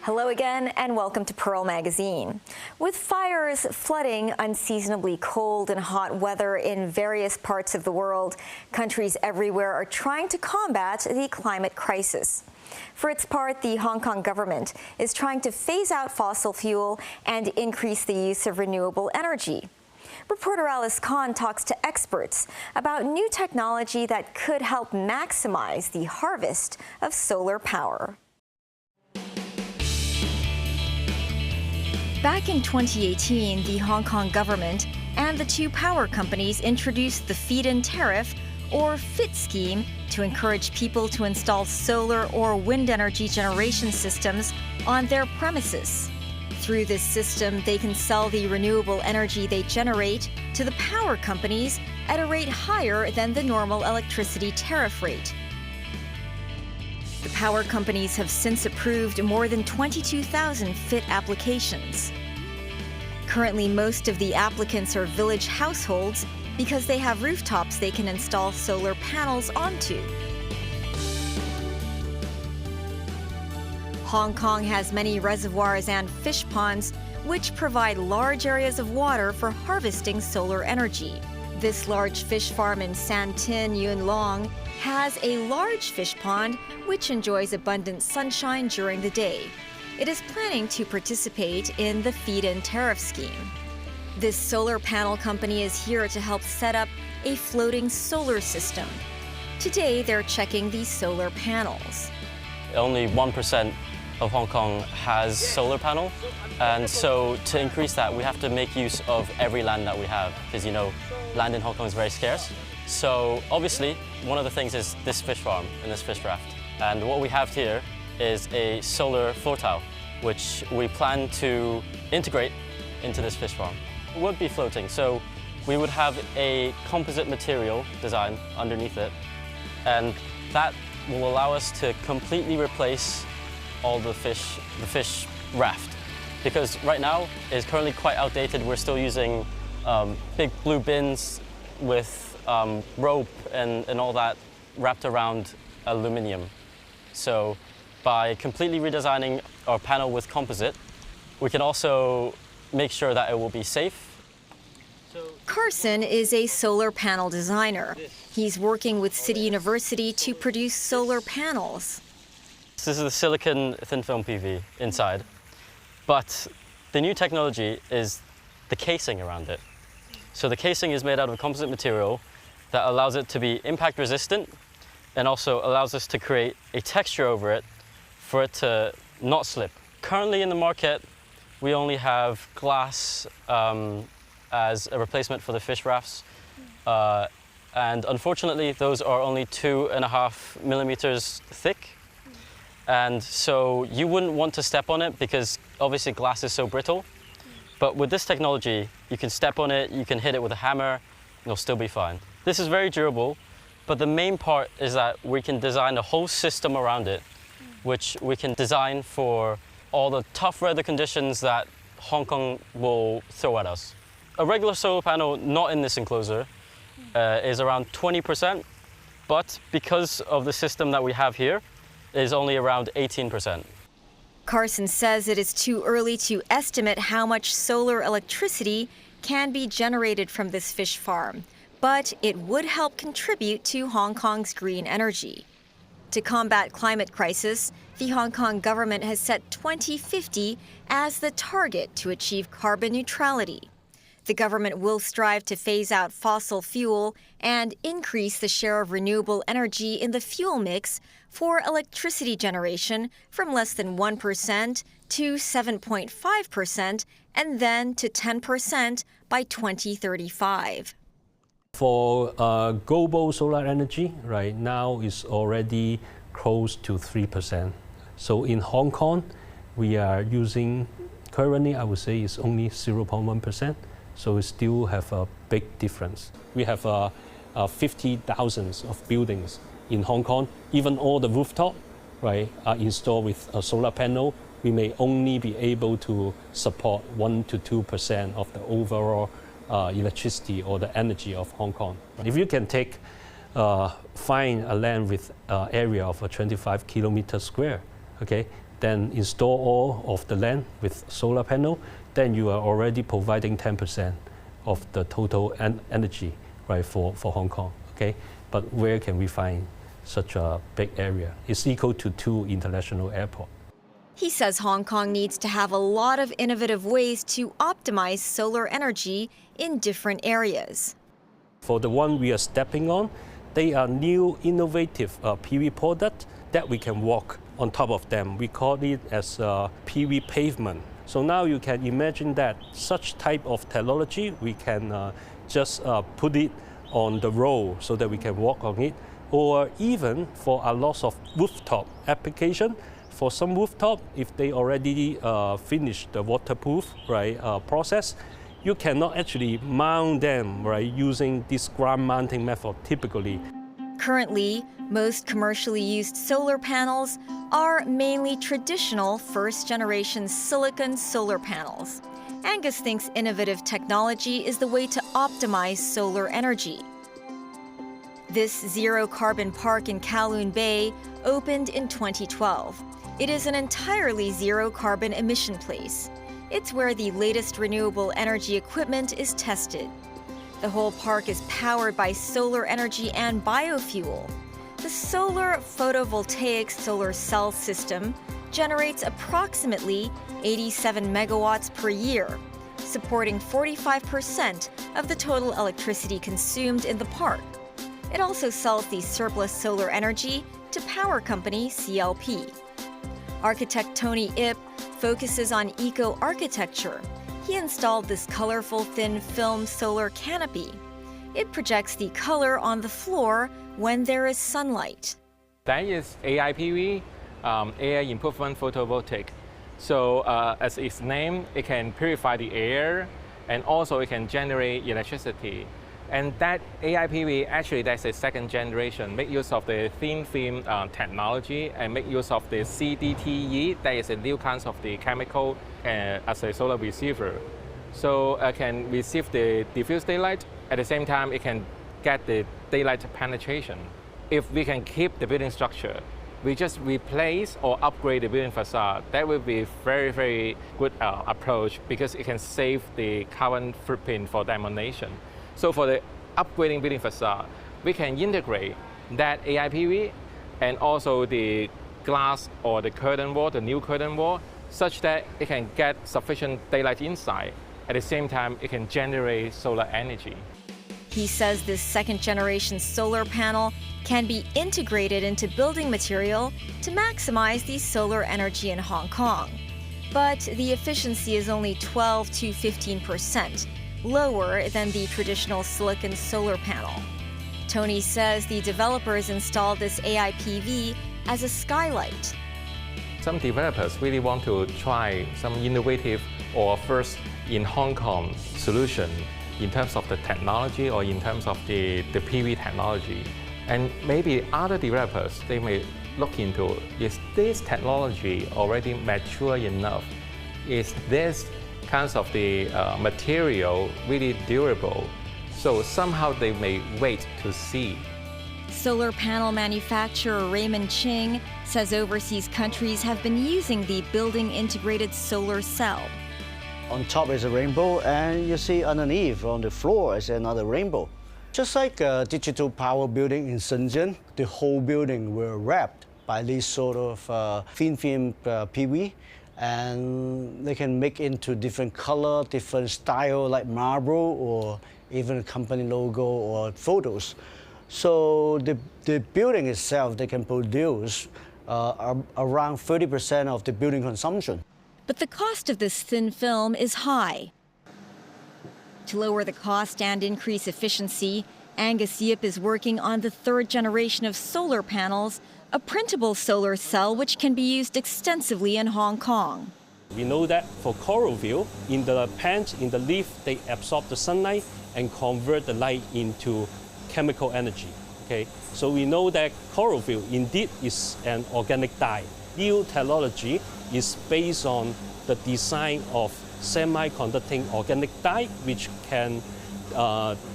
Hello again and welcome to Pearl Magazine. With fires, flooding, unseasonably cold and hot weather in various parts of the world, countries everywhere are trying to combat the climate crisis. For its part, the Hong Kong government is trying to phase out fossil fuel and increase the use of renewable energy. Reporter Alice Khan talks to experts about new technology that could help maximize the harvest of solar power. Back in 2018, the Hong Kong government and the two power companies introduced the Feed-in Tariff, or FIT scheme, to encourage people to install solar or wind energy generation systems on their premises. Through this system, they can sell the renewable energy they generate to the power companies at a rate higher than the normal electricity tariff rate. The power companies have since approved more than 22,000 FIT applications. Currently, most of the applicants are village households because they have rooftops they can install solar panels onto. Hong Kong has many reservoirs and fish ponds, which provide large areas of water for harvesting solar energy. This large fish farm in San Tin, Yuen Long, has a large fish pond which enjoys abundant sunshine during the day. It is planning to participate in the Feed-in Tariff scheme. This solar panel company is here to help set up a floating solar system. Today, they're checking the solar panels. Only 1% of Hong Kong has solar panel, and so to increase that, we have to make use of every land that we have, because land in Hong Kong is very scarce. So obviously, one of the things is this fish farm and this fish raft. And what we have here is a solar floor tile, which we plan to integrate into this fish farm. It would be floating, so we would have a composite material design underneath it, and that will allow us to completely replace all the fish raft. Because right now, it's currently quite outdated. We're still using big blue bins with rope and all that wrapped around aluminium. So by completely redesigning our panel with composite, we can also make sure that it will be safe. Carson is a solar panel designer. He's working with City University to produce solar panels. This is the silicon thin film PV inside, but the new technology is the casing around it. So the casing is made out of a composite material that allows it to be impact resistant and also allows us to create a texture over it for it to not slip. Currently in the market, we only have glass as a replacement for the fish rafts. And unfortunately, those are only 2.5 millimeters thick. And so you wouldn't want to step on it because obviously glass is so brittle. But with this technology, you can step on it, you can hit it with a hammer, and it'll still be fine. This is very durable, but the main part is that we can design a whole system around it, which we can design for all the tough weather conditions that Hong Kong will throw at us. A regular solar panel not in this enclosure is around 20%, but because of the system that we have here, is only around 18%. Carson says it is too early to estimate how much solar electricity can be generated from this fish farm, but it would help contribute to Hong Kong's green energy. To combat climate crisis, the Hong Kong government has set 2050 as the target to achieve carbon neutrality. The government will strive to phase out fossil fuel and increase the share of renewable energy in the fuel mix for electricity generation from less than 1% to 7.5% and then to 10% by 2035. For global solar energy, right now is already close to 3%. So in Hong Kong, we are using, currently I would say it's only 0.1%. So we still have a big difference. We have 50,000 of buildings in Hong Kong. Even all the rooftop, right, are installed with a solar panel. We may only be able to support 1 to 2% of the overall electricity or the energy of Hong Kong. If you can find a land with area of 25 kilometers square, okay, then install all of the land with solar panel, then you are already providing 10% of the total energy, right, for Hong Kong, okay? But where can we find such a big area? It's equal to 2 international airports. He says Hong Kong needs to have a lot of innovative ways to optimize solar energy in different areas. For the one we are stepping on, they are new innovative PV products that we can walk on top of them. We call it as a PV pavement. So now you can imagine that such type of technology, we can just put it on the road so that we can walk on it, or even for a lot of rooftop application. For some rooftop, if they already finished the waterproof process, you cannot actually mount them using this ground mounting method typically. Currently, most commercially used solar panels are mainly traditional first-generation silicon solar panels. Angus thinks innovative technology is the way to optimize solar energy. This zero-carbon park in Kowloon Bay opened in 2012. It is an entirely zero-carbon emission place. It's where the latest renewable energy equipment is tested. The whole park is powered by solar energy and biofuel. The solar photovoltaic solar cell system generates approximately 87 megawatts per year, supporting 45% of the total electricity consumed in the park. It also sells the surplus solar energy to power company CLP. Architect Tony Ip focuses on eco-architecture. He installed this colorful thin film solar canopy. It projects the color on the floor when there is sunlight. That is AIPV, air improvement photovoltaic. So as its name, it can purify the air and also it can generate electricity. And that AIPV, actually that's a second generation, make use of the thin film technology and make use of the CDTE, that is a new kind of the chemical as a solar receiver. So it can receive the diffuse daylight, at the same time it can get the daylight penetration. If we can keep the building structure, we just replace or upgrade the building facade, that will be very, very good approach because it can save the carbon footprint for demolition. So for the upgrading building facade, we can integrate that AIPV and also the glass or the curtain wall, the new curtain wall, such that it can get sufficient daylight inside. At the same time, it can generate solar energy. He says this second-generation solar panel can be integrated into building material to maximize the solar energy in Hong Kong. But the efficiency is only 12 to 15%. Lower than the traditional silicon solar panel. Tony says the developers installed this AIPV as a skylight. Some developers really want to try some innovative or first in Hong Kong solution in terms of the technology or in terms of the PV technology. And maybe other developers, they may look into, is this technology already mature enough? Is this kinds of the material really durable? So somehow they may wait to see. Solar panel manufacturer Raymond Ching says overseas countries have been using the building integrated solar cell. On top is a rainbow, and you see underneath on the floor is another rainbow. Just like a digital power building in Shenzhen, the whole building were wrapped by this sort of thin film PV. And they can make into different color, different style, like marble or even a company logo or photos. So the building itself, they can produce around 30% of the building consumption. But the cost of this thin film is high. To lower the cost and increase efficiency, Angus Yip is working on the third generation of solar panels, a printable solar cell which can be used extensively in Hong Kong. We know that for chlorophyll, in the plants, in the leaf, they absorb the sunlight and convert the light into chemical energy. Okay? So we know that chlorophyll indeed is an organic dye. New technology is based on the design of semi-conducting organic dye, which can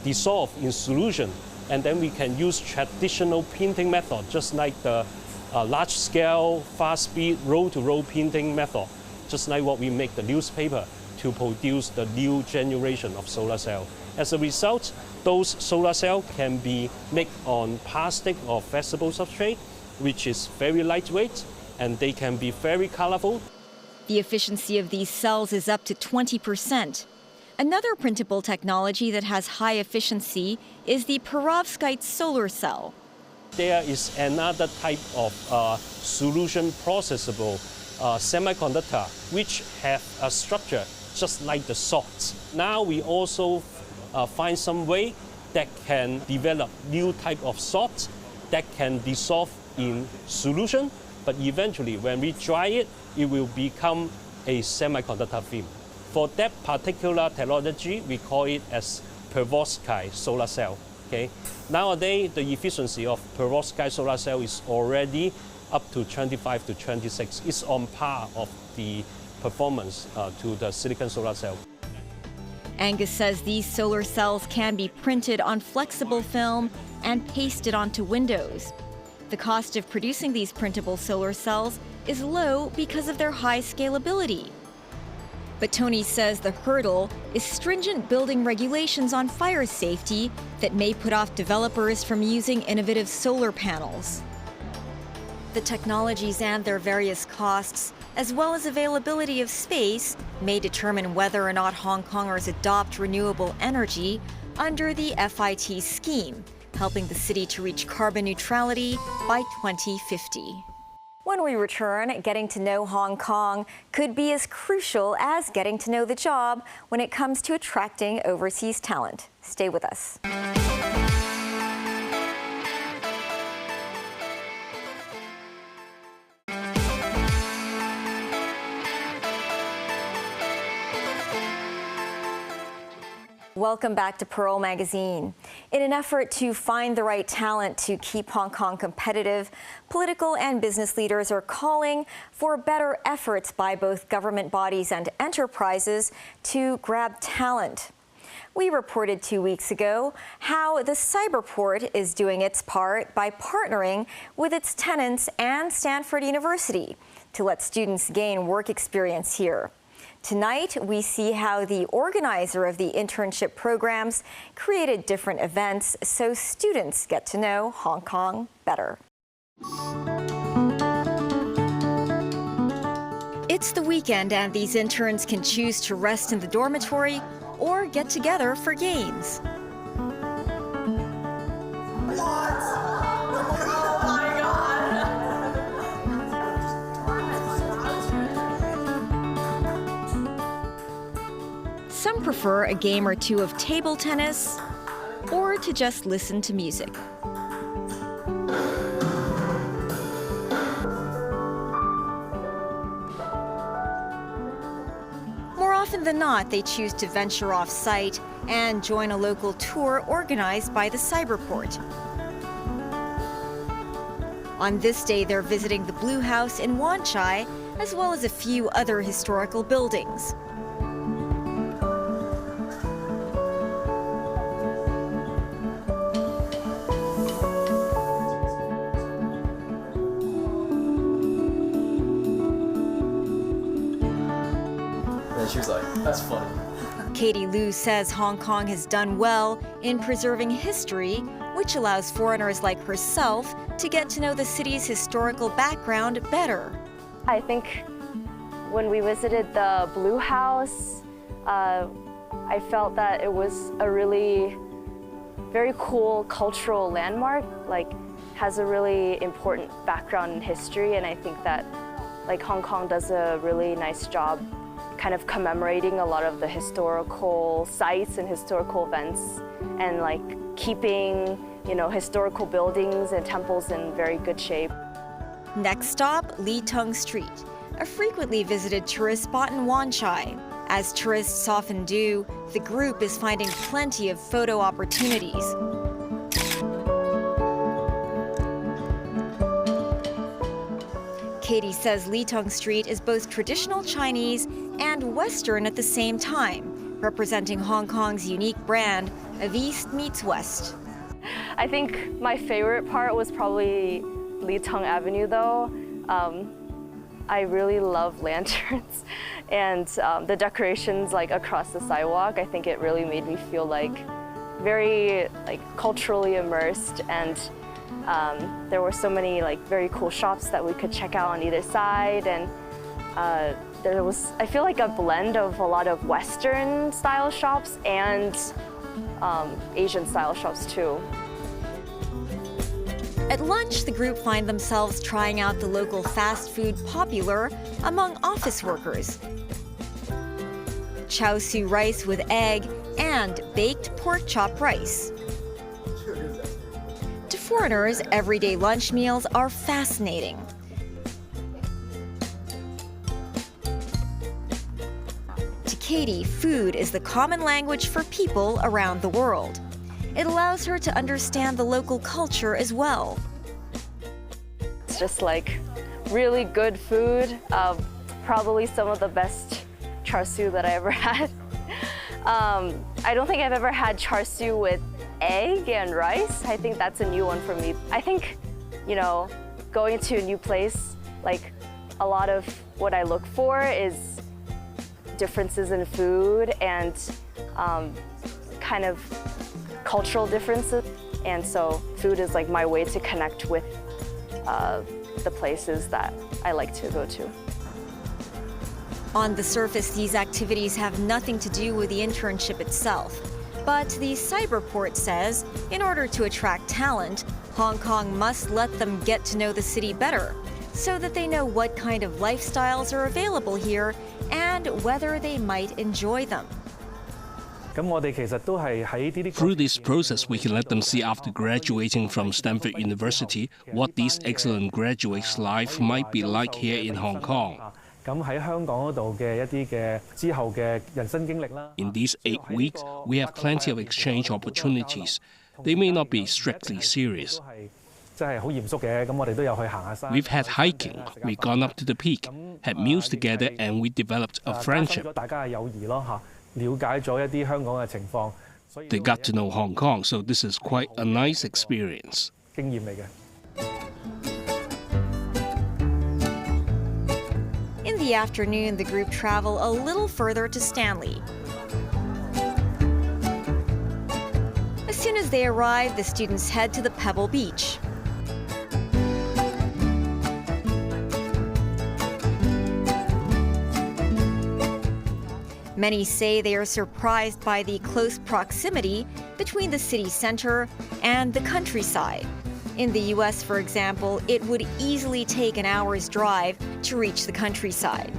dissolve in solution. And then we can use traditional printing method, just like the large-scale, fast-speed, roll-to-roll printing method, just like what we make the newspaper to produce the new generation of solar cell. As a result, those solar cells can be made on plastic or flexible substrate, which is very lightweight, and they can be very colorful. The efficiency of these cells is up to 20%. Another printable technology that has high efficiency is the perovskite solar cell. There is another type of solution processable semiconductor which have a structure just like the salts. Now we also find some way that can develop new type of salts that can dissolve in solution, but eventually when we dry it, it will become a semiconductor film. For that particular technology, we call it as perovskite solar cell. Okay? Nowadays, the efficiency of perovskite solar cell is already up to 25 to 26. It's on par of the performance to the silicon solar cell. Angus says these solar cells can be printed on flexible film and pasted onto windows. The cost of producing these printable solar cells is low because of their high scalability. But Tony says the hurdle is stringent building regulations on fire safety that may put off developers from using innovative solar panels. The technologies and their various costs, as well as availability of space, may determine whether or not Hong Kongers adopt renewable energy under the FIT scheme, helping the city to reach carbon neutrality by 2050. When we return, getting to know Hong Kong could be as crucial as getting to know the job when it comes to attracting overseas talent. Stay with us. Welcome back to Pearl Magazine. In an effort to find the right talent to keep Hong Kong competitive, political and business leaders are calling for better efforts by both government bodies and enterprises to grab talent. We reported 2 weeks ago how the Cyberport is doing its part by partnering with its tenants and Stanford University to let students gain work experience here. Tonight, we see how the organizer of the internship programs created different events so students get to know Hong Kong better. It's the weekend and these interns can choose to rest in the dormitory or get together for games. Some prefer a game or two of table tennis or to just listen to music. More often than not, they choose to venture off-site and join a local tour organized by the Cyberport. On this day, they're visiting the Blue House in Wan Chai, as well as a few other historical buildings. She was like, that's funny. Katie Liu says Hong Kong has done well in preserving history, which allows foreigners like herself to get to know the city's historical background better. I think when we visited the Blue House, I felt that it was a really very cool cultural landmark, like has a really important background in history, and I think that like Hong Kong does a really nice job kind of commemorating a lot of the historical sites and historical events and like keeping, you know, historical buildings and temples in very good shape. Next stop, Lee Tung Street, a frequently visited tourist spot in Wan Chai. As tourists often do, the group is finding plenty of photo opportunities. Katie says Lee Tung Street is both traditional Chinese and Western at the same time, representing Hong Kong's unique brand of East meets West. I think my favorite part was probably Litong Avenue though, I really love lanterns and the decorations like across the sidewalk. I think it really made me feel like very culturally immersed, and there were so many very cool shops that we could check out on either side, and there was, I feel like, a blend of a lot of Western style shops and Asian style shops too. At lunch, the group find themselves trying out the local fast food popular among office workers. Chow su rice with egg and baked pork chop rice. To foreigners, everyday lunch meals are fascinating. To Katie, food is the common language for people around the world. It allows her to understand the local culture as well. It's just really good food, probably some of the best char siu that I ever had. I don't think I've ever had char siu with egg and rice. I think that's a new one for me. I think, going to a new place, a lot of what I look for is differences in food and kind of cultural differences, and so food is my way to connect with the places that I like to go to. On the surface, these activities have nothing to do with the internship itself. But the Cyberport says, in order to attract talent, Hong Kong must let them get to know the city better, so that they know what kind of lifestyles are available here and whether they might enjoy them. Through this process, we can let them see after graduating from Stanford University what these excellent graduates' life might be like here in Hong Kong. In these 8 weeks, we have plenty of exchange opportunities. They may not be strictly serious. We've had hiking, we've gone up to the peak, had meals together, and we developed a friendship. They got to know Hong Kong, so this is quite a nice experience. In the afternoon, the group travel a little further to Stanley. As soon as they arrive, the students head to the Pebble Beach. Many say they are surprised by the close proximity between the city center and the countryside. In the US, for example, it would easily take an hour's drive to reach the countryside.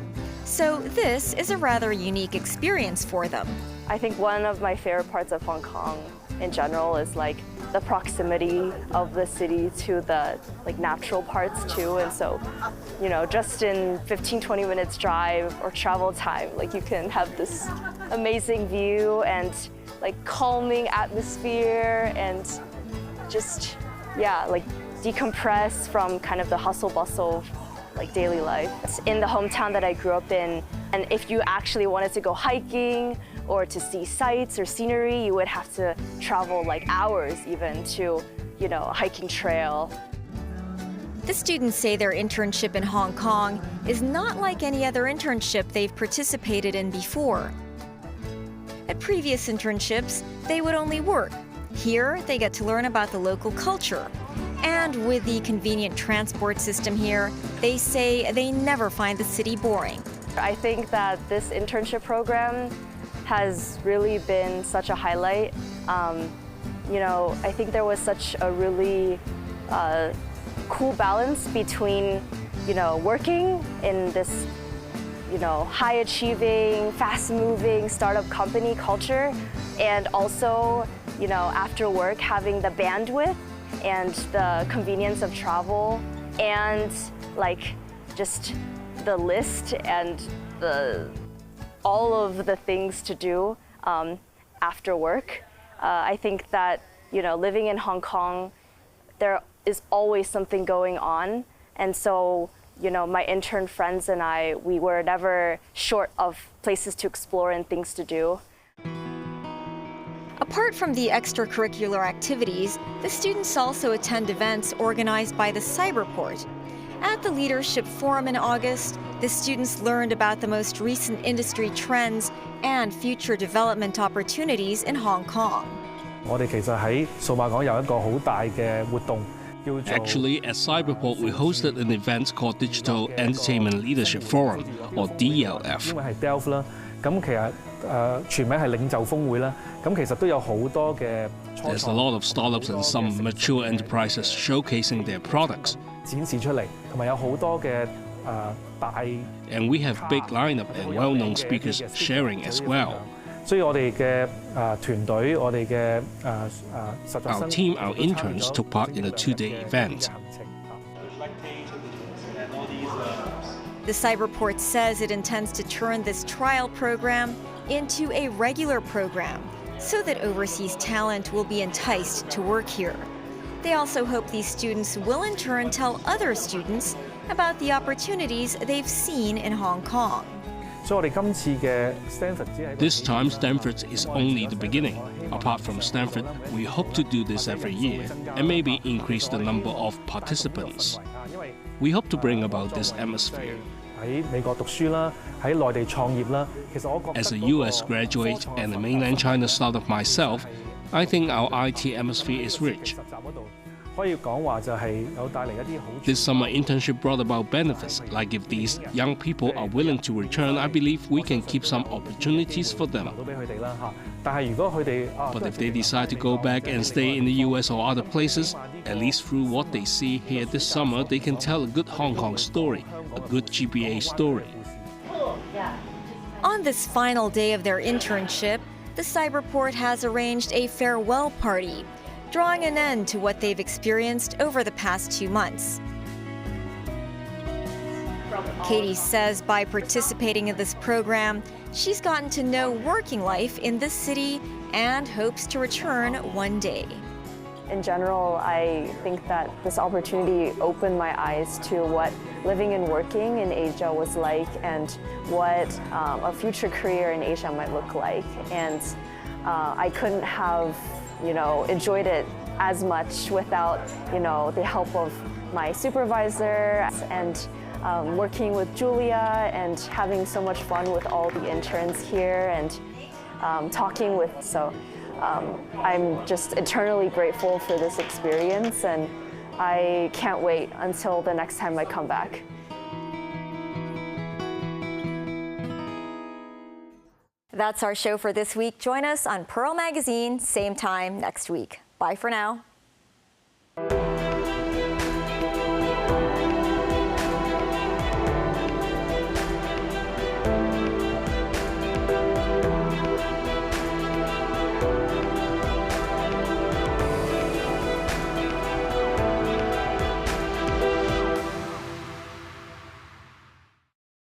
So this is a rather unique experience for them. I think one of my favorite parts of Hong Kong in general is the proximity of the city to the natural parts too, and so just in 15-20 minutes drive or travel time, you can have this amazing view and calming atmosphere and just decompress from kind of the hustle bustle of daily life. It's in the hometown that I grew up in, and if you actually wanted to go hiking or to see sights or scenery, you would have to travel hours even to, a hiking trail. The students say their internship in Hong Kong is not like any other internship they've participated in before. At previous internships, they would only work. Here, they get to learn about the local culture. And with the convenient transport system here, they say they never find the city boring. I think that this internship program has really been such a highlight. I think there was such a really cool balance between, working in this, high-achieving, fast-moving startup company culture, and also, after work having the bandwidth and the convenience of travel and just the list and all of the things to do after work. I think that, living in Hong Kong, there is always something going on. And so, my intern friends and I, we were never short of places to explore and things to do. Apart from the extracurricular activities, the students also attend events organized by the Cyberport. At the Leadership Forum in August, the students learned about the most recent industry trends and future development opportunities in Hong Kong. Actually, at Cyberport, we hosted an event called Digital Entertainment Leadership Forum, or DLF. There's a lot of startups and some mature enterprises showcasing their products. And we have big lineup and well-known speakers sharing as well. Our team, our interns, took part in a 2-day event. The Cyberport says it intends to turn this trial program into a regular program so that overseas talent will be enticed to work here. They also hope these students will in turn tell other students about the opportunities they've seen in Hong Kong. This time, Stanford is only the beginning. Apart from Stanford, we hope to do this every year and maybe increase the number of participants. We hope to bring about this atmosphere. As a US graduate and a mainland China startup myself, I think our IT atmosphere is rich. This summer internship brought about benefits, like if these young people are willing to return, I believe we can keep some opportunities for them. But if they decide to go back and stay in the US or other places, at least through what they see here this summer, they can tell a good Hong Kong story, a good GBA story. On this final day of their internship, the Cyberport has arranged a farewell party, drawing an end to what they've experienced over the past 2 months. Katie says by participating in this program, she's gotten to know working life in this city and hopes to return one day. In general, I think that this opportunity opened my eyes to what living and working in Asia was like and what a future career in Asia might look like. And I couldn't have enjoyed it as much without, the help of my supervisor and working with Julia and having so much fun with all the interns here and talking with. So I'm just eternally grateful for this experience, and I can't wait until the next time I come back. That's our show for this week. Join us on Pearl Magazine, same time next week. Bye for now.